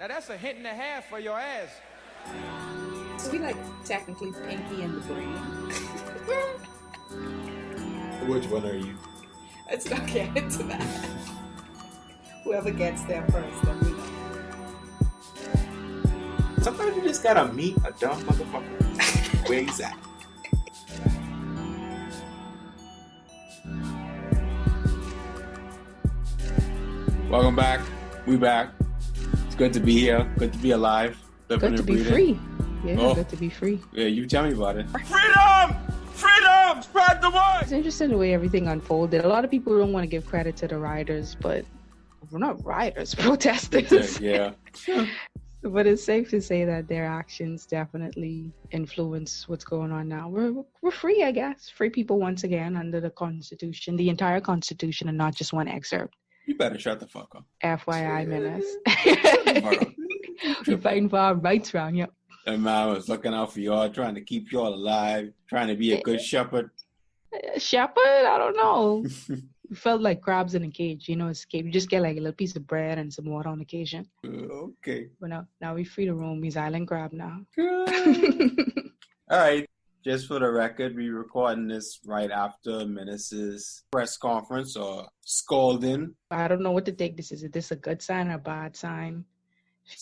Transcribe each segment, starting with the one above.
Now that's a hint and a half for your ass. So we like technically Pinky and the Brain. Which one are you? Let's not get into that. Whoever gets there first, then we know. Sometimes you just gotta meet a dumb motherfucker. Where he's at. Welcome back. We back. It's good to be here. Good to be alive. Good to be free. Yeah, good to be free. Yeah, you tell me about it. Freedom! Freedom! Spread the word! It's interesting the way everything unfolded. A lot of people don't want to give credit to the rioters, but we're not rioters, protesters. Yeah. But it's safe to say that their actions definitely influence what's going on now. We're free, I guess. Free people once again under the Constitution, the entire Constitution, and not just one excerpt. You better shut the fuck up. FYI, Minnis. We're fighting for our rights around here. And man, I was looking out for y'all, trying to keep y'all alive, trying to be a good shepherd. Shepherd? I don't know. We felt like crabs in a cage, escape. You just get like a little piece of bread and some water on occasion. Okay. But now we're free to roam. He's island crab now. All right. Just for the record, we recording this right after Minnis' press conference or scolding. I don't know what to take this. Is this a good sign or a bad sign?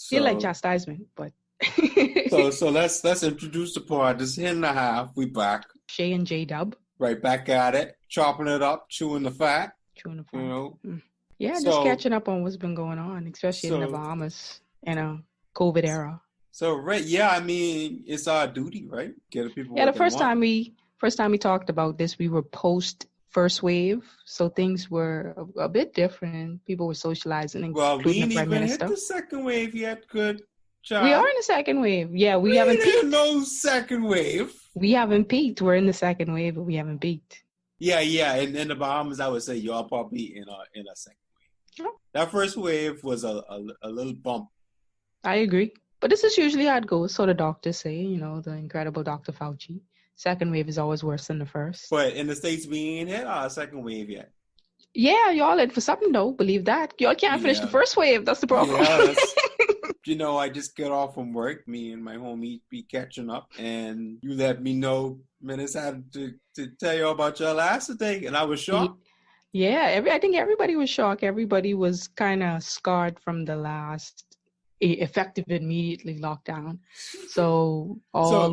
Feel like chastisement, but so let's introduce the part. This hit and a half. We back. Shay and J-Dubb. Right back at it, chopping it up, chewing the fat. Yeah, just catching up on what's been going on, especially in the Bahamas, COVID era. So I mean, it's our duty, right? Get people. Yeah, the first time we talked about this, we were post first wave, so things were a bit different. People were socializing. Well, we ain't even hit the second wave yet. Good job. We are in the second wave. Yeah, we haven't peaked. No second wave. We haven't peaked. We're in the second wave, but we haven't peaked. Yeah. In the Bahamas, I would say y'all probably in a second wave. Oh. That first wave was a little bump. I agree. But this is usually how it goes. So the doctors say, the incredible Dr. Fauci. Second wave is always worse than the first. But in the States, we ain't hit our second wave yet. Yeah, y'all in for something, though. Believe that. Y'all can't finish the first wave. That's the problem. Yeah, I just get off from work. Me and my homie be catching up. And you let me know, Minnis had to tell you about your last day. And I was shocked. Yeah, I think everybody was shocked. Everybody was kind of scarred from the last effective immediately lockdown. So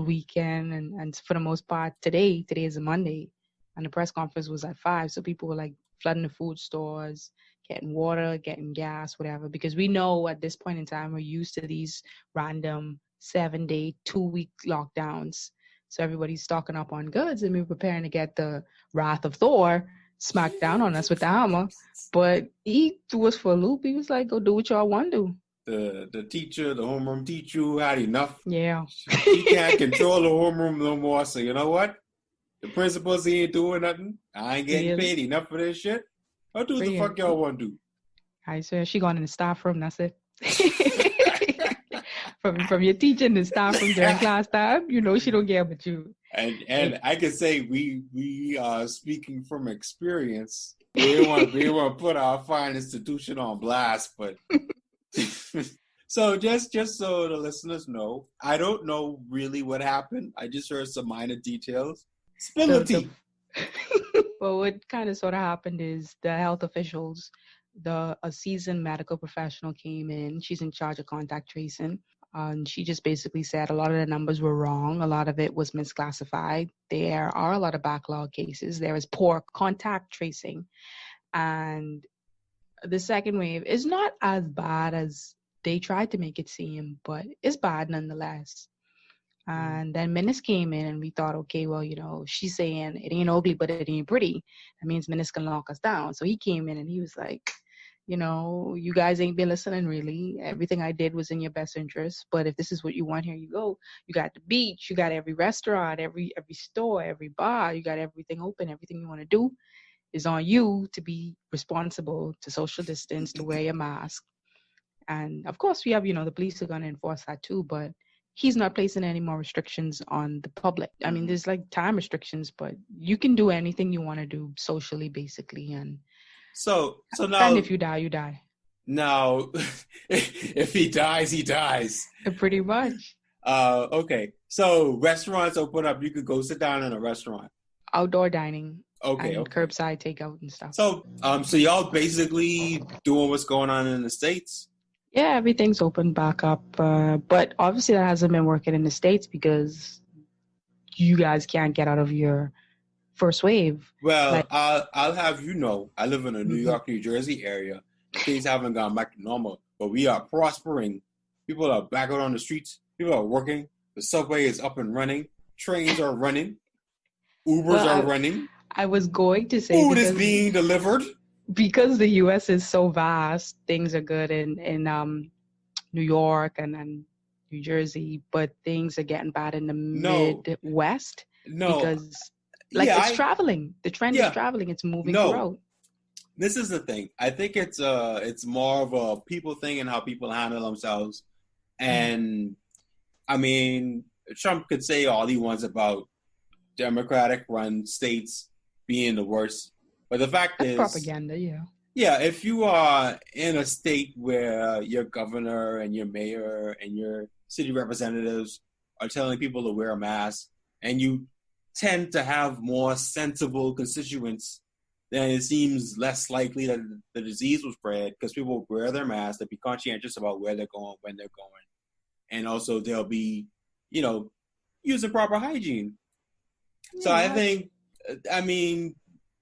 weekend and for the most part today is a Monday, and the press conference was at 5. So people were like flooding the food stores, getting water, getting gas, whatever, because we know at this point in time we're used to these random 7-day, 2-week lockdowns. So everybody's stocking up on goods, and we're preparing to get the wrath of Thor smacked down on us with the hammer. But he threw us for a loop. He was like, go do what y'all want to do. The teacher, the homeroom teacher who had enough. Yeah. He can't control the homeroom no more. So you know what? The principals, he ain't doing nothing. I ain't getting paid enough for this shit. I'll do what the fuck y'all want to do. I swear she gone in the staff room. That's it. from your teacher in the staff room during class time, she don't care about you. And I can say we are speaking from experience. We want to put our fine institution on blast, but. So just so the listeners know, I don't know really what happened. I just heard some minor details. Spill the tea. Well, what kind of sort of happened is the health officials, a seasoned medical professional came in. She's in charge of contact tracing. And she just basically said a lot of the numbers were wrong. A lot of it was misclassified. There are a lot of backlog cases. There is poor contact tracing. And the second wave is not as bad as they tried to make it seem, but it's bad nonetheless. And then Minnis came in, and we thought, okay, well, she's saying it ain't ugly, but it ain't pretty. That means Minnis can lock us down. So he came in and he was like, you guys ain't been listening really. Everything I did was in your best interest. But if this is what you want, here you go. You got the beach, you got every restaurant, every store, every bar, you got everything open, everything you want to do. Is on you to be responsible, to social distance, to wear your mask. And of course we have, the police are going to enforce that too, but he's not placing any more restrictions on the public. I mean, there's like time restrictions, but you can do anything you want to do socially, basically. And so now, and if you die, you die. Now, if he dies, he dies. Pretty much. Okay. So restaurants open up. You could go sit down in a restaurant. Outdoor dining. Okay. And Okay. curbside takeout and stuff. So, so y'all basically doing what's going on in the States? Yeah, everything's opened back up. But obviously that hasn't been working in the States because you guys can't get out of your first wave. Well, Like, I'll have you know, I live in a New York, New Jersey area. Things haven't gone back to normal, but we are prospering. People are back out on the streets. People are working. The subway is up and running. Trains are running. Ubers are running. I was going to say Food is being delivered. Because the U.S. is so vast, things are good in New York and New Jersey, but things are getting bad in the Midwest. No, because it's traveling. The trend is traveling. It's moving throughout. This is the thing. I think it's more of a people thing and how people handle themselves. And I mean, Trump could say all he wants about Democratic-run states being the worst, but the fact is propaganda. Yeah. Yeah, if you are in a state where your governor and your mayor and your city representatives are telling people to wear a mask, and you tend to have more sensible constituents, then it seems less likely that the disease will spread because people wear their masks, they'll be conscientious about where they're going, when they're going. And also they'll be, using proper hygiene. Yeah. So I think,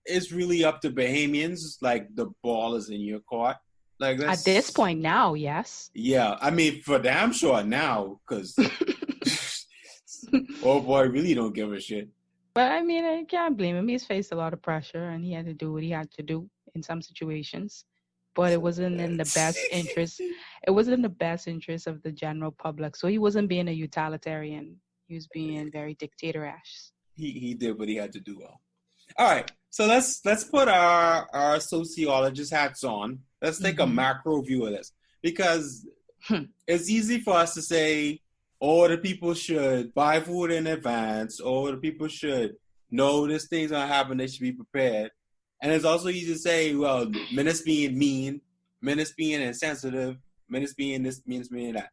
it's really up to Bahamians. Like, the ball is in your court. Like, at this point now, yes. Yeah, for damn sure now, because oh boy, really don't give a shit. But I can't blame him. He's faced a lot of pressure, and he had to do what he had to do in some situations. But it wasn't in the best interest. It wasn't in the best interest of the general public. So he wasn't being a utilitarian. He was being very dictatorish. He did what he had to do well. All right, so let's put our sociologist hats on. Let's take a macro view of this, because it's easy for us to say, oh, the people should buy food in advance, or the people should know this thing's gonna happen, they should be prepared. And it's also easy to say, well, Minnis being mean, Minnis being insensitive, Minnis being this, Minnis being that.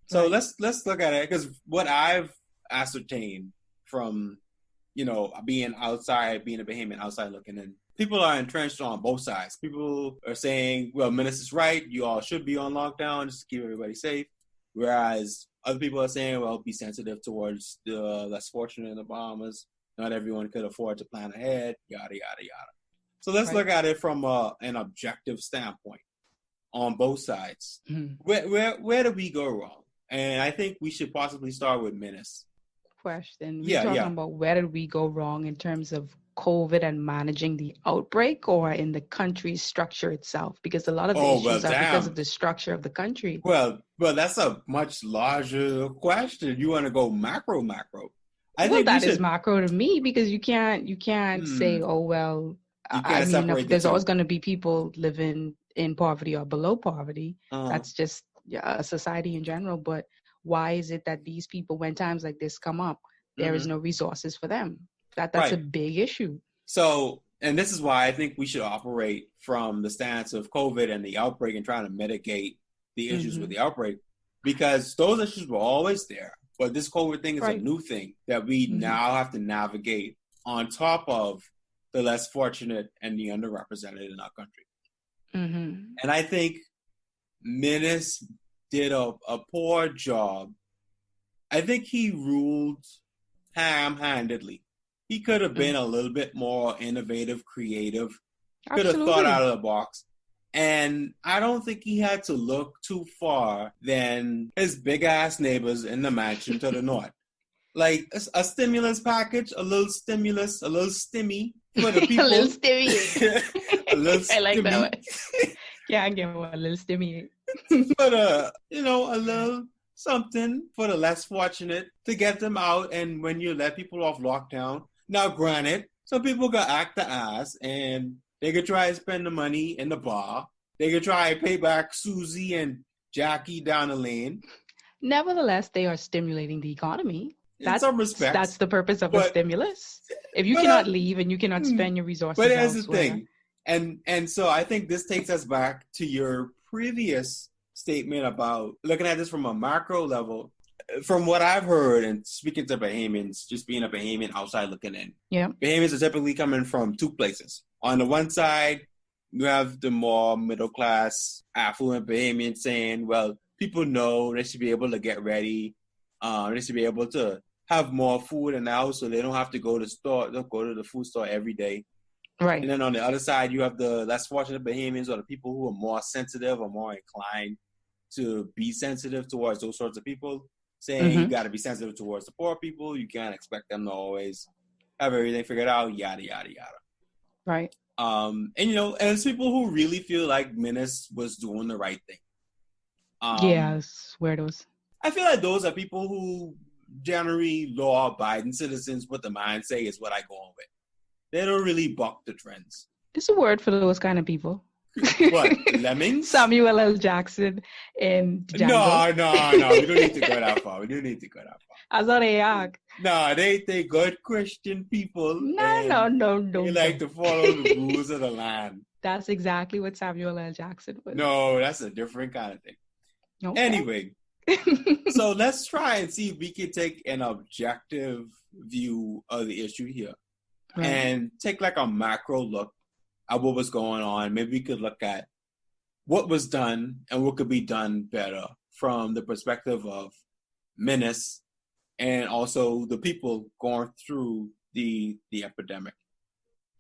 So let's look at it, because what I've ascertained from being outside, being a Bahamian outside looking in, people are entrenched on both sides. People are saying, well, Minnis is right, you all should be on lockdown just to keep everybody safe. Whereas other people are saying, well, be sensitive towards the less fortunate in the Bahamas. Not everyone could afford to plan ahead, yada, yada, yada. So let's look at it from an objective standpoint on both sides. Where do we go wrong? And I think we should possibly start with Minnis. Question. We're talking about where did we go wrong in terms of COVID and managing the outbreak, or in the country's structure itself? Because a lot of the issues are because of the structure of the country. Well, that's a much larger question. You want to go macro. I think that is macro to me, because you can't say, oh, well, there's always going to be people living in poverty or below poverty. That's just a society in general. But why is it that these people, when times like this come up, there is no resources for them? That's a big issue. So, and this is why I think we should operate from the stance of COVID and the outbreak and trying to mitigate the issues with the outbreak, because those issues were always there. But this COVID thing is a new thing that we now have to navigate on top of the less fortunate and the underrepresented in our country. And I think Minnis did a poor job. I think he ruled ham-handedly. He could have been a little bit more innovative, creative, could have thought out of the box. And I don't think he had to look too far than his big-ass neighbors in the mansion to the north. Like a stimulus package, a little stimulus, a little stimmy for the people. A little stimmy. A little stimmy. I like that one. Yeah, I give one a little stimmy. But a little something for the less fortunate to get them out. And when you let people off lockdown, now granted, some people could act the ass and they could try to spend the money in the bar. They could try to pay back Susie and Jackie down the lane. Nevertheless, they are stimulating the economy. In some respects. That's the purpose of a stimulus. If you cannot leave and you cannot spend your resources But here's elsewhere. the thing. And so I think this takes us back to your previous statement about looking at this from a macro level, from what I've heard and speaking to Bahamians, just being a Bahamian outside looking in, Yeah. Bahamians are typically coming from two places. On the one side, you have the more middle class, affluent Bahamians saying, well, people know they should be able to get ready. They should be able to have more food in the house so they don't have to go to the food store every day. Right. And then on the other side, you have the less fortunate Bahamians or the people who are more sensitive or more inclined to be sensitive towards those sorts of people, saying you got to be sensitive towards the poor people. You can't expect them to always have everything figured out, yada, yada, yada. Right. And it's people who really feel like Minnis was doing the right thing. Yes, weirdos. I feel like those are people who generally law-abiding citizens, what the mind say is what I go on with. They don't really buck the trends. There's a word for those kind of people. What, lemmings? Samuel L. Jackson and Django. No. We don't need to go that far. I thought they act. No, they good Christian people. No. They like to follow the rules of the land. That's exactly what Samuel L. Jackson was. No, that's a different kind of thing. Okay. Anyway, so let's try and see if we can take an objective view of the issue here. Right. And take like a macro look at what was going on. Maybe we could look at what was done and what could be done better from the perspective of Minnis and also the people going through the epidemic.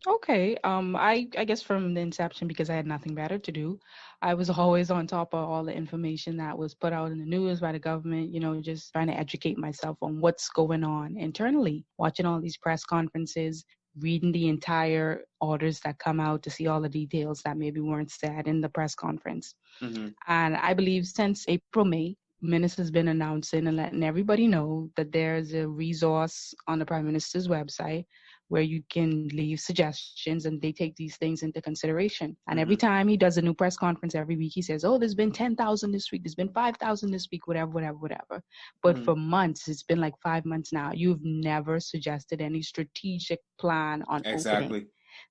Okay. I guess from the inception, because I had nothing better to do, I was always on top of all the information that was put out in the news by the government, just trying to educate myself on what's going on internally, watching all these press conferences, reading the entire orders that come out to see all the details that maybe weren't said in the press conference. Mm-hmm. And I believe since April, May, Minnis has been announcing and letting everybody know that there's a resource on the Prime Minister's website where you can leave suggestions and they take these things into consideration. And every time he does a new press conference every week, he says, oh, there's been 10,000 this week, there's been 5,000 this week, whatever. But for months, it's been like 5 months now, you've never suggested any strategic plan on opening.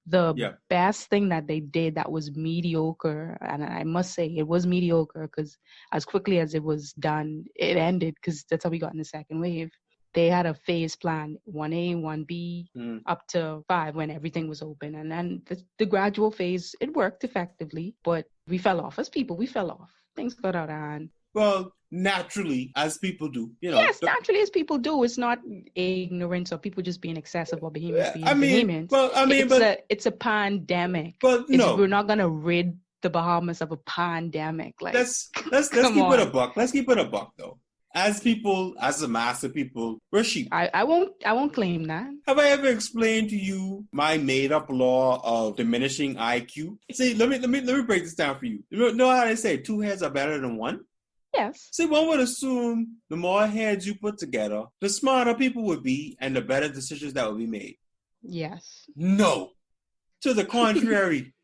The best thing that they did that was mediocre, and I must say it was mediocre because as quickly as it was done, it ended because that's how we got in the second wave. They had a phase plan, 1A, 1B, up to 5 when everything was open. And then the gradual phase, it worked effectively, but we fell off. As people, we fell off. Things got out of hand. Well, naturally, as people do. Yes, naturally, as people do. It's not ignorance or people just being excessive or Bahamians being Bahamians. It's a pandemic. But no. We're not going to rid the Bahamas of a pandemic. Like, let's keep it a buck. Let's keep it a buck, though. As people, as a mass of people, we're sheep. I won't claim that. Have I ever explained to you my made-up law of diminishing IQ? See, let me break this down for you. You know how they say 2 heads are better than 1? Yes. See, one would assume the more heads you put together, the smarter people would be and the better decisions that would be made. Yes. No. To the contrary,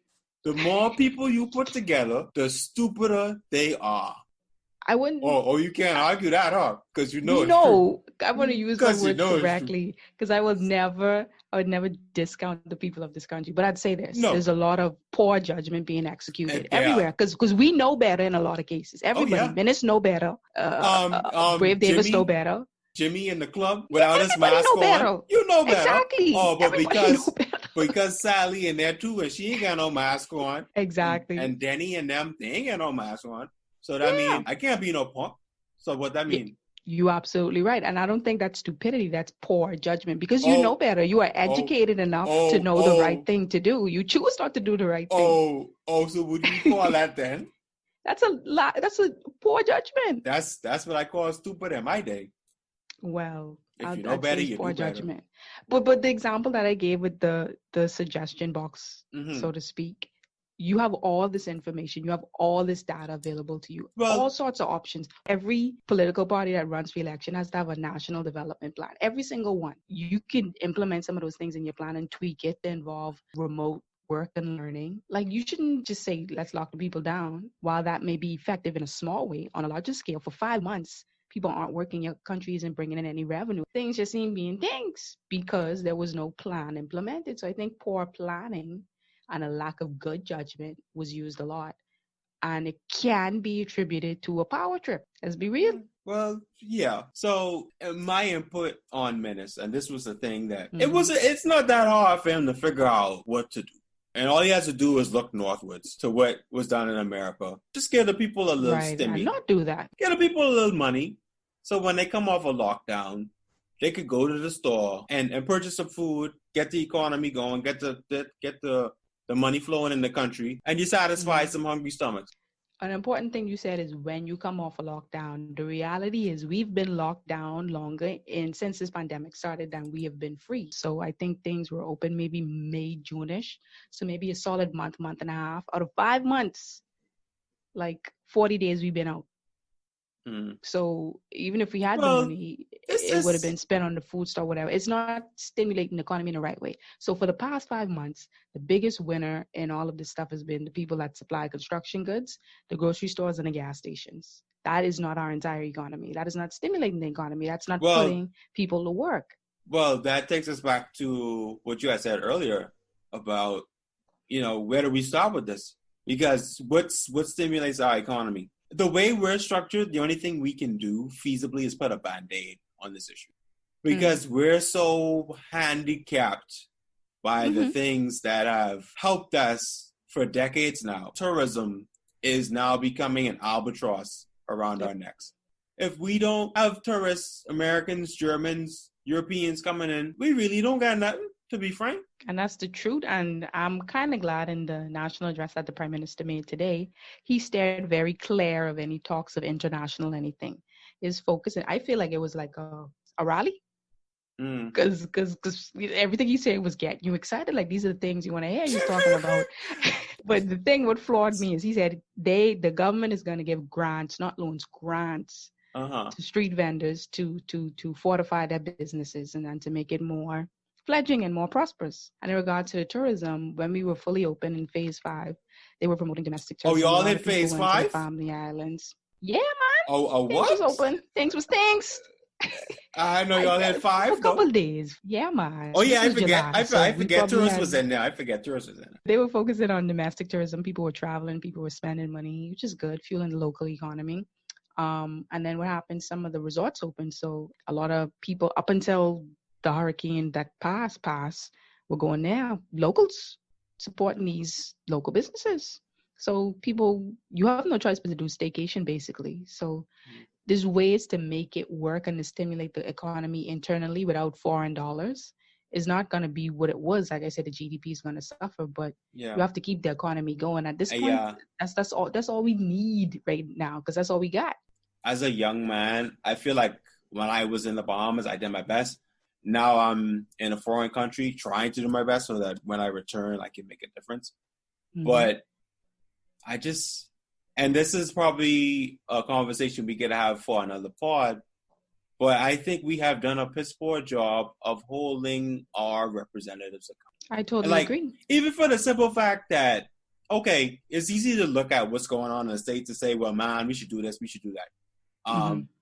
the more people you put together, the stupider they are. I wouldn't. Oh, you can't argue that, huh? Because it's true. No, I want to use the word correctly because I would never discount the people of this country. But I'd say this: there's a lot of poor judgment being executed everywhere because we know better in a lot of cases. Everybody, Minnis know better. Brave Davis know better. Jimmy in the club without his mask on. You know better. Exactly. Oh, but because Sally in there too, and she ain't got no mask on. Exactly. And Denny and them, they ain't got no mask on. So that means I can't be no punk. So what that mean? You're absolutely right. And I don't think that's stupidity. That's poor judgment because you know better. You are educated enough to know the right thing to do. You choose not to do the right thing. So would you call that then? That's a poor judgment. That's what I call stupid in my day. Well, if you know better, you do judgment. But the example that I gave with the suggestion box, so to speak, you have all this information, you have all this data available to you, all sorts of options. Every political party that runs for election has to have a national development plan. Every single one. You can implement some of those things in your plan and tweak it to involve remote work and learning. Like, you shouldn't just say, let's lock the people down. While that may be effective in a small way, on a larger scale, for 5 months, people aren't working, your country isn't bringing in any revenue. Things just seem being things because there was no plan implemented. So I think poor planning and a lack of good judgment was used a lot. and it can be attributed to a power trip. Let's be real. Well, yeah. So my input on Minnis, and this was the thing that it's not that hard for him to figure out what to do. And all he has to do is look northwards to what was done in America. Just give the people a little stimmy. And not do that. Give the people a little money. So when they come off a lockdown, they could go to the store and purchase some food, get the economy going, get the money flowing in the country, and you satisfy some hungry stomachs. An important thing you said is when you come off a lockdown, the reality is we've been locked down longer since this pandemic started than we have been free. So I think things were open maybe May, June-ish. So maybe a solid month and a half. Out of 5 months, like 40 days we've been out. So even if we had the money, it would have been spent on the food store, whatever. It's not stimulating the economy in the right way. So for the past 5 months, the biggest winner in all of this stuff has been the people that supply construction goods, the grocery stores, and the gas stations. That is not our entire economy. That is not stimulating the economy. That's not putting people to work. Well, that takes us back to what you had said earlier about, where do we start with this? Because what stimulates our economy? The way we're structured, the only thing we can do feasibly is put a Band-Aid on this issue. Because we're so handicapped by the things that have helped us for decades now. Tourism is now becoming an albatross around our necks. If we don't have tourists, Americans, Germans, Europeans coming in, we really don't got nothing, to be frank. And that's the truth. And I'm kind of glad in the national address that the Prime Minister made today, he steered very clear of any talks of international anything. His focus, and I feel like it was like a rally. Because everything he said was get you excited. Like, these are the things you want to hear you talking about. But the thing what floored me is he said the government is going to give grants, not loans, grants to street vendors to fortify their businesses and then to make it more fledgling and more prosperous. And in regard to the tourism, when we were fully open in phase 5, they were promoting domestic tourism. Oh, y'all in phase 5? Family Islands. Yeah, man. Oh, what? Things was open. Things was things. I know y'all had 5. For a couple days. Yeah, man. Oh, yeah, I forget. July, I forget tourists was in there. I forget tourists was in there. They were focusing on domestic tourism. People were traveling. People were spending money, which is good, fueling the local economy. And then what happened? Some of the resorts opened. So a lot of people, up until the hurricane that passed, were going there. Locals supporting these local businesses. So people, you have no choice but to do staycation, basically. So there's ways to make it work and to stimulate the economy internally without foreign dollars. It's not going to be what it was. Like I said, the GDP is going to suffer, but you have to keep the economy going. At this point, that's all we need right now, because that's all we got. As a young man, I feel like when I was in the Bahamas, I did my best. Now I'm in a foreign country trying to do my best so that when I return, I can make a difference. But and this is probably a conversation we could have for another pod, but I think we have done a piss poor job of holding our representatives accountable. I totally agree. Even for the simple fact that, okay, it's easy to look at what's going on in the States to say, well, man, we should do this, we should do that.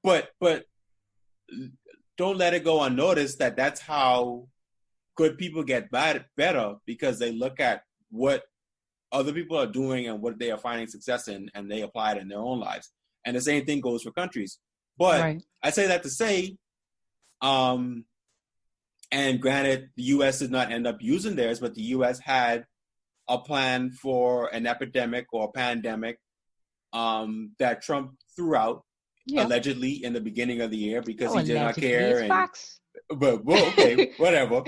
But don't let it go unnoticed that that's how good people get better, because they look at what other people are doing and what they are finding success in, and they apply it in their own lives. And the same thing goes for countries. But I say that to say, and granted, the U.S. did not end up using theirs, but the U.S. had a plan for an epidemic or pandemic that Trump threw out. Allegedly in the beginning of the year because he did not care. But okay, whatever.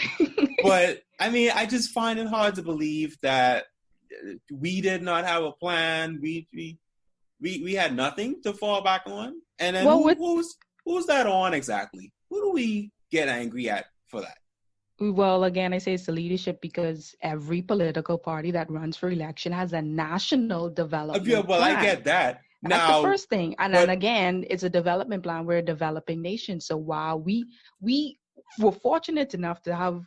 But I mean, I just find it hard to believe that we did not have a plan. We had nothing to fall back on. And then who's that on exactly? Who do we get angry at for that? Well, again, I say it's the leadership, because every political party that runs for election has a national development plan. I get that. That's the first thing. And then again, it's a development plan. We're a developing nation. So while we were fortunate enough to have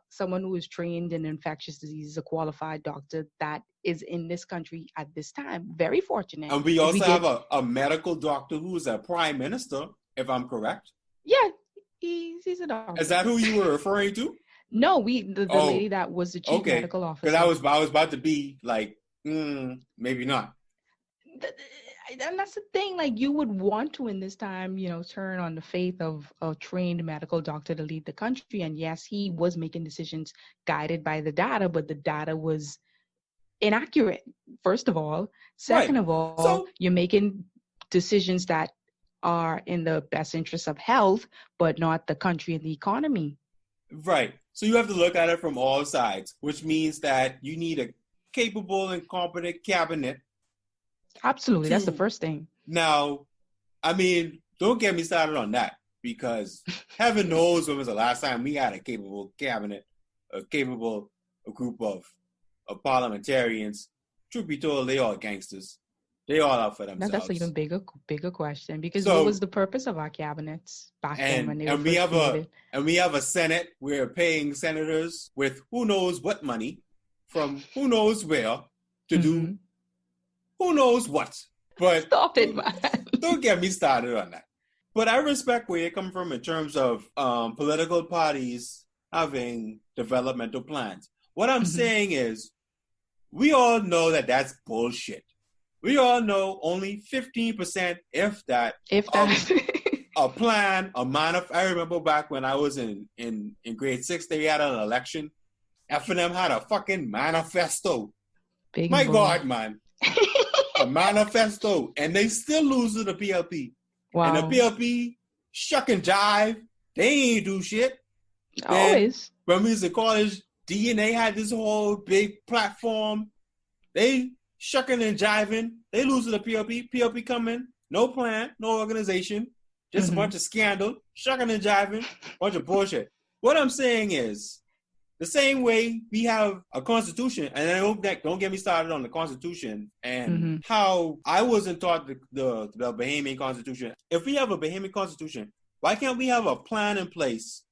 someone who is trained in infectious diseases, a qualified doctor that is in this country at this time, very fortunate. And we also have a medical doctor who is a prime minister, if I'm correct. Yeah, he's a doctor. Is that who you were referring to? No, the lady that was the chief medical officer. Because I was about to be like, maybe not. And that's the thing. Like, you would want to, in this time, turn on the faith of a trained medical doctor to lead the country. And yes, he was making decisions guided by the data, but the data was inaccurate, first of all. Right. Second of all, So you're making decisions that are in the best interest of health, but not the country and the economy. right. So you have to look at it from all sides, which means that you need a capable and competent cabinet. Absolutely. That's the first thing. Now, I mean, don't get me started on that, because heaven knows when was the last time we had a capable cabinet, a group of parliamentarians. Truth be told, they all gangsters. They all out for themselves. That's an even bigger question, because So, what was the purpose of our cabinets back then when they were we first have created? we have a Senate. We're paying senators with who knows what money from who knows where to do who knows what. But Stop it, man. don't get me started on that. But I respect where you come from in terms of political parties having developmental plans. What I'm saying is, we all know that that's bullshit. We all know only 15%, if that, a plan, I remember back when I was in grade 6, they had an election. F&M had a fucking manifesto. Big My boy. God, man. A manifesto. And they still lose to the PLP. Wow. And the PLP shuck and jive. They ain't do shit. Always. When we was in college, DNA had this whole big platform. They shucking and jiving. They lose to the PLP. PLP come in. No plan, no organization. Just a bunch of scandal. Shucking and jiving. Bunch of bullshit. What I'm saying is, the same way we have a constitution, and don't get me started on the constitution and how I wasn't taught the Bahamian constitution. If we have a Bahamian constitution, why can't we have a plan in place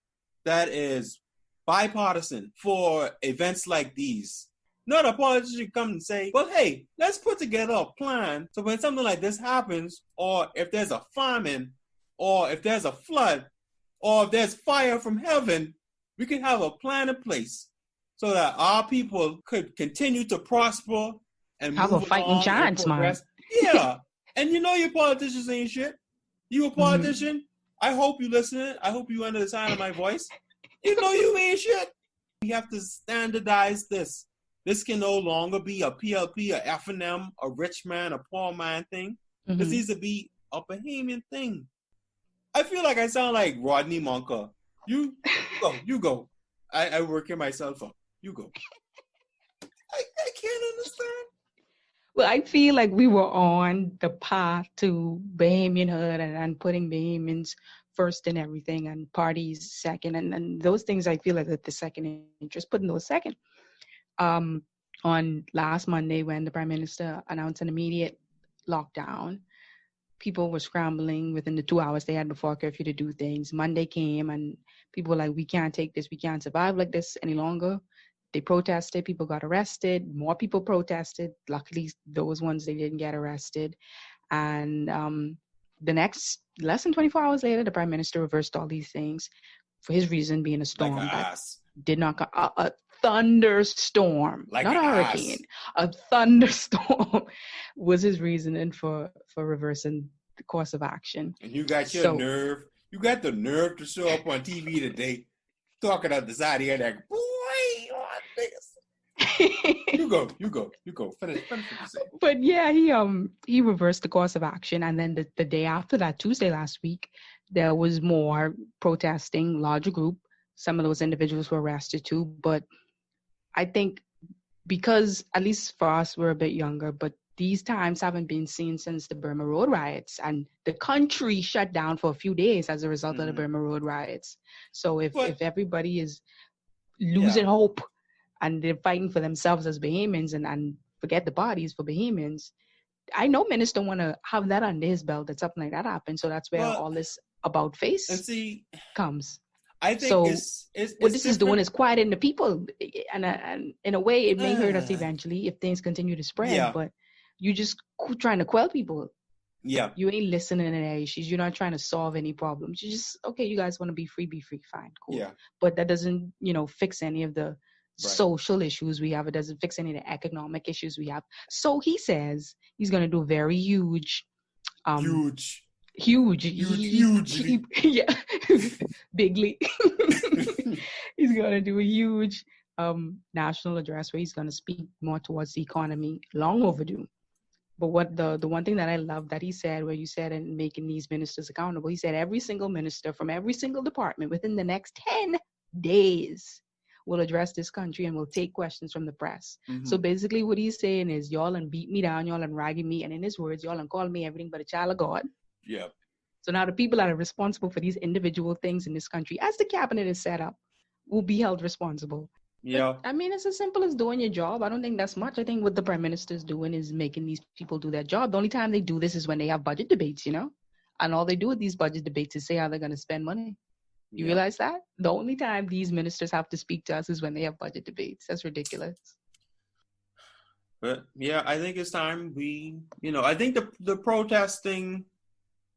that is bipartisan for events like these? Not a politician come and say, well, hey, let's put together a plan so when something like this happens, or if there's a famine, or if there's a flood, or if there's fire from heaven, we can have a plan in place so that our people could continue to prosper and have move a fighting along chance, and progress. Man. Yeah. And you know your politicians ain't shit. You a politician? I hope you listening. I hope you under the sound of my voice. You know you ain't shit. We have to standardize this. This can no longer be a PLP, a F&M, a rich man, a poor man thing. This needs to be a Bahamian thing. I feel like I sound like Rodney Monker. You go. I working myself up. You go. I can't understand. Well, I feel like we were on the path to Bahamianhood and putting Bahamians first in everything and parties second. And those things, I feel like the second interest, putting those second. On last Monday, when the Prime Minister announced an immediate lockdown, people were scrambling within the 2 hours they had before curfew to do things. Monday came and people were like, we can't take this. We can't survive like this any longer. They protested. People got arrested. More people protested. Luckily, those ones, they didn't get arrested. And the next, less than 24 hours later, the Prime Minister reversed all these things for his reason being a storm that did not come. A thunderstorm, like not a hurricane. A thunderstorm was his reasoning for reversing the course of action. And you got your nerve. You got the nerve to show up on TV today, talking out the side of your neck. Boy, you go. Finish what you say. But yeah, he reversed the course of action, and then the day after that, Tuesday last week, there was more protesting, larger group. Some of those individuals were arrested too, but I think because, at least for us, we're a bit younger, but these times haven't been seen since the Burma Road riots, and the country shut down for a few days as a result of the Burma Road riots. So if everybody is losing hope and they're fighting for themselves as Bahamians and forget the bodies for Bahamians, I know minister want to have that under his belt that something like that happens. So that's where all this about face comes. I think so it's what this is doing is quieting the people, and in a way it may hurt us eventually if things continue to spread. But you just trying to quell people. Yeah, you ain't listening to their issues. You're not trying to solve any problems. You just, okay, you guys want to be free, fine, cool. Yeah. But that doesn't, fix any of the social issues we have. It doesn't fix any of the economic issues we have. So he says he's going to do very huge. Hugely. Yeah. Bigly. He's going to do a huge national address where he's going to speak more towards the economy. Long overdue. But what the one thing that I love that he said, where you said, and making these ministers accountable, he said every single minister from every single department within the next 10 days will address this country and will take questions from the press. Mm-hmm. So basically what he's saying is, y'all and beat me down, y'all and ragging me, and in his words, y'all and call me everything but a child of God. Yep. So now the people that are responsible for these individual things in this country, as the cabinet is set up, will be held responsible. Yeah. I mean, it's as simple as doing your job. I don't think that's much. I think what the prime minister is doing is making these people do their job. The only time they do this is when they have budget debates, and all they do with these budget debates is say how they're going to spend money. You realize that? The only time these ministers have to speak to us is when they have budget debates. That's ridiculous. But yeah, I think it's time I think the protesting,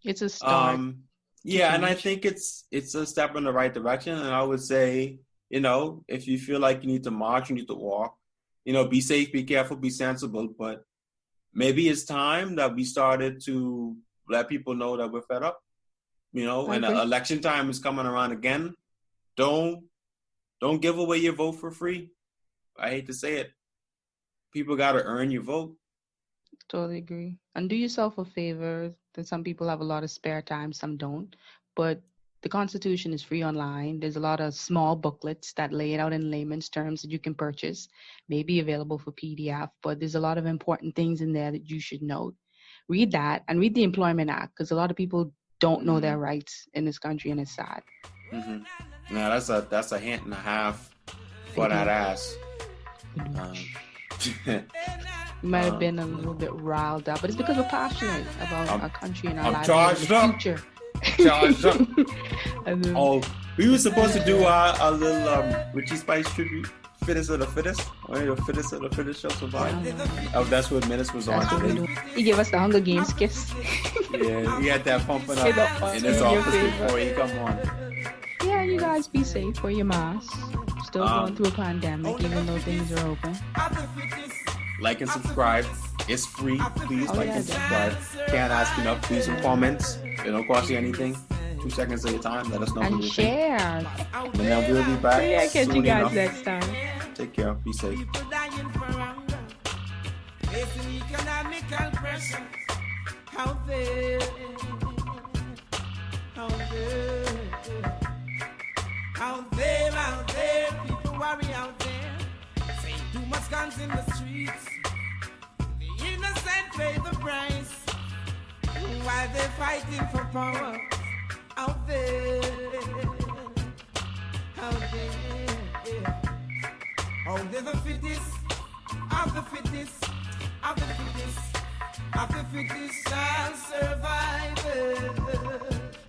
it's a start. And I think it's a step in the right direction. And I would say, if you feel like you need to march, you need to walk, be safe, be careful, be sensible. But maybe it's time that we started to let people know that we're fed up. And election time is coming around again. Don't give away your vote for free. I hate to say it. People got to earn your vote. Totally agree. And do yourself a favor. That some people have a lot of spare time, some don't. But the Constitution is free online. There's a lot of small booklets that lay it out in layman's terms that you can purchase. Maybe available for PDF, but there's a lot of important things in there that you should note. Read that and read the Employment Act, because a lot of people don't know their rights in this country, and it's sad. Mm-hmm. Now that's a hint and a half for that ass. You might have been a little bit riled up, but it's because we're passionate about our country and our lives and the future. Charged up. We were supposed to do our little Richie Spice tribute. Fittest of the fittest, or the fittest of the fittest shall survive. That's what Minnis was on today. He gave us the Hunger Games kiss. Yeah, he had that pumping up in his office before he come on. Yeah, you guys be safe. Wear your mask. Still going through a pandemic, even though things are open. Like and subscribe. It's free. Please like and subscribe. Can't ask enough. Please some comments. It don't cost you anything. 2 seconds of your time. Let us know. And share. And then we'll be back. Yeah, catch you guys next time. Take care. Be safe. Out there, people worry out there. Say too much guns in the streets. The innocent pay the price while they're fighting for power. Out there. Oh, they're the fittest of the fittest of the fittest of the fittest shall survive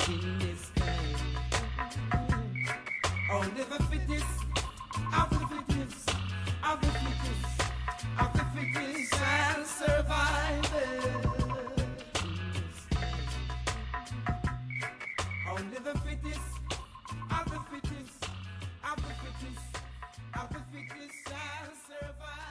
in this time. Oh, they're the fittest of the fittest of the fittest of the fittest shall survive in this time. Oh, they're the fittest of the fittest of the fittest of the fittest shall survive.